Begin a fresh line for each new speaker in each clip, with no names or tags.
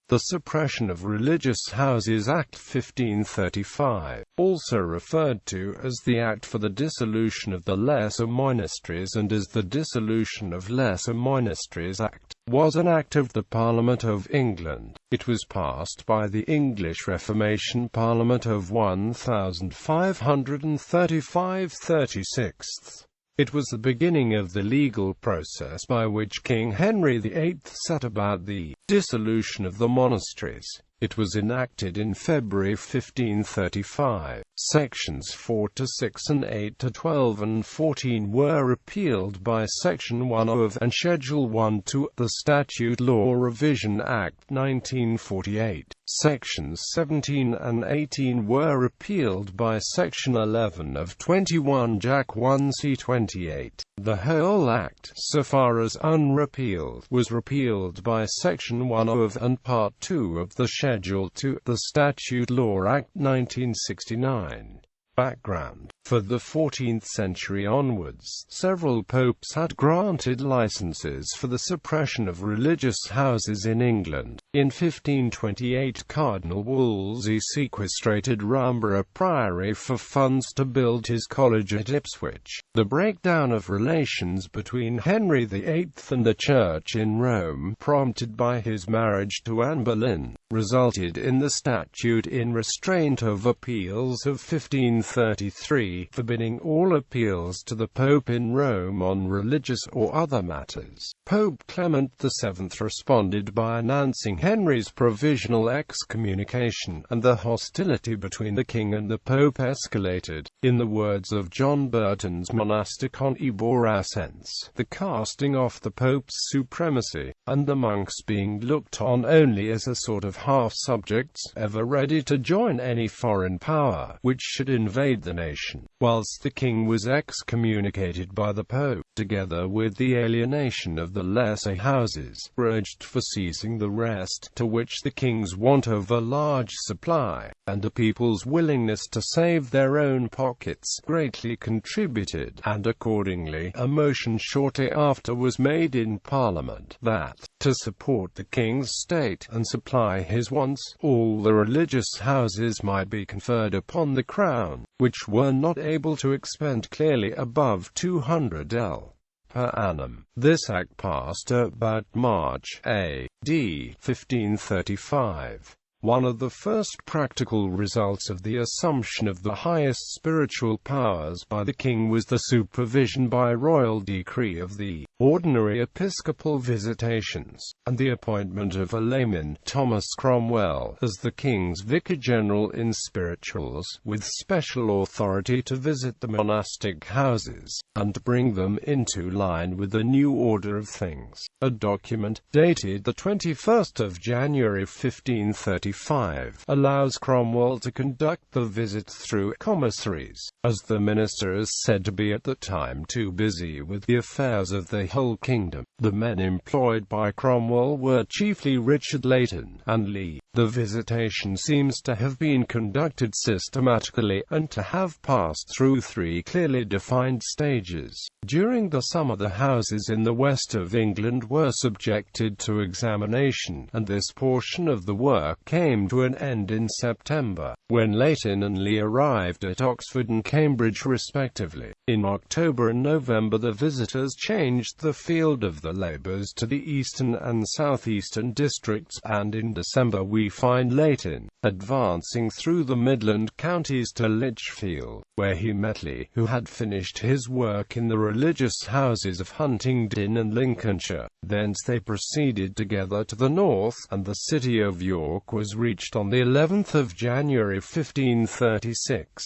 The Suppression of Religious Houses Act 1535, also referred to as the Act for the Dissolution of the Lesser Monasteries and as the Dissolution of Lesser Monasteries Act, was an act of the Parliament of England. It was passed by the English Reformation Parliament of 1535/36. It was the beginning of the legal process by which King Henry VIII set about the dissolution of the monasteries. It was enacted in February 1535. Sections 4 to 6 and 8 to 12 and 14 were repealed by Section 1 of and Schedule 1 to the Statute Law Revision Act 1948. Sections 17 and 18 were repealed by Section 11 of 21 Jac 1 C28. The whole Act, so far as unrepealed, was repealed by Section 1 of and Part 2 of the Schedule 2, the Statute Law Act 1969. Background. For the 14th century onwards, several popes had granted licenses for the suppression of religious houses in England. In 1528 Cardinal Wolsey sequestrated Rumborough Priory for funds to build his college at Ipswich. The breakdown of relations between Henry VIII and the Church in Rome, prompted by his marriage to Anne Boleyn, resulted in the Statute in Restraint of Appeals of 1533, forbidding all appeals to the Pope in Rome on religious or other matters. Pope Clement VII responded by announcing Henry's provisional excommunication, and the hostility between the king and the Pope escalated. In the words of John Burton's Monastics.It bore a sense, the casting off the Pope's supremacy, and the monks being looked on only as a sort of half-subjects, ever ready to join any foreign power which should invade the nation, whilst the king was excommunicated by the Pope, together with the alienation of the lesser houses, urged for seizing the rest, to which the king's want of a large supply, and the people's willingness to save their own pockets, greatly contributed, and accordingly, a motion shortly after was made in Parliament, that, to support the king's state, and supply his wants, all the religious houses might be conferred upon the crown, which were not able to expend clearly above 200l. per annum. This act passed about March A.D. 1535. One of the first practical results of the assumption of the highest spiritual powers by the king was the supervision by royal decree of the ordinary episcopal visitations, and the appointment of a layman, Thomas Cromwell, as the king's vicar general in spirituals, with special authority to visit the monastic houses, and bring them into line with the new order of things. A document, dated the 21st of January 1535, allows Cromwell to conduct the visit through commissaries, as the minister is said to be at the time too busy with the affairs of the whole kingdom. The men employed by Cromwell were chiefly Richard Leighton and Lee. The visitation seems to have been conducted systematically, and to have passed through 3 clearly defined stages. During the summer the houses in the west of England were subjected to examination, and this portion of the work came to an end in September, when Leighton and Lee arrived at Oxford and Cambridge respectively. In October and November the visitors changed the field of the labours to the eastern and southeastern districts, and in December we find Leighton advancing through the Midland counties to Lichfield, where he met Lee, who had finished his work in the religious houses of Huntingdon and Lincolnshire. Thence they proceeded together to the north, and the city of York was reached on the 11th of January 1536.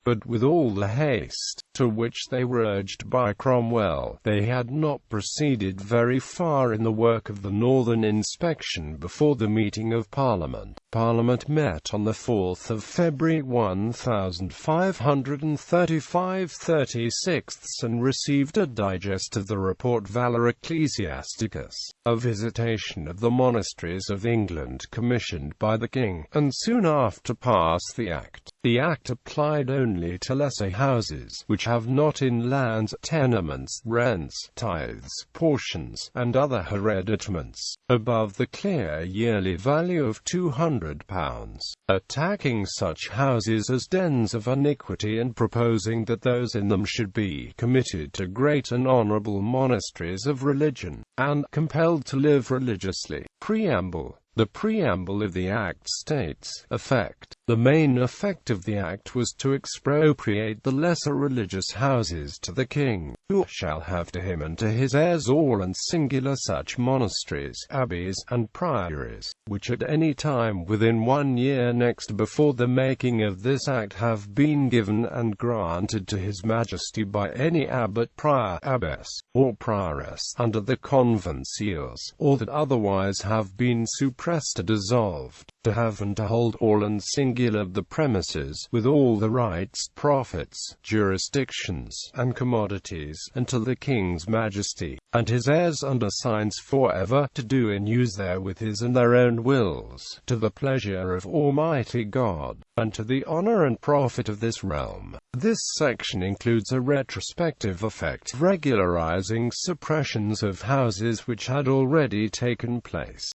But with all the haste, to which they were urged by Cromwell, they had not proceeded very far in the work of the northern inspection before the meeting of Parliament. Parliament met on 4 February 1535-36 and received a digest of the report Valor Ecclesiasticus, a visitation of the monasteries of England commissioned by the King, and soon after passed the Act. The Act applied only to lesser houses, which have not in lands, tenements, rents, tithes, portions, and other hereditaments, above the clear yearly value of £200, attacking such houses as dens of iniquity and proposing that those in them should be committed to great and honourable monasteries of religion, and compelled to live religiously. Preamble. The preamble of the Act states, effect. The main effect of the Act was to expropriate the lesser religious houses to the King, who shall have to him and to his heirs all and singular such monasteries, abbeys, and priories, which at any time within 1 year next before the making of this Act have been given and granted to his Majesty by any abbot, prior, abbess, or prioress, under the convent seals, or that otherwise have been suppressed or dissolved, to have and to hold all and singular the premises, with all the rights, profits, jurisdictions, and commodities, until the King's Majesty, and his heirs under signs forever, to do and use there with his and their own wills, to the pleasure of Almighty God, and to the honor and profit of this realm. This section includes a retrospective effect, regularizing suppressions of houses which had already taken place.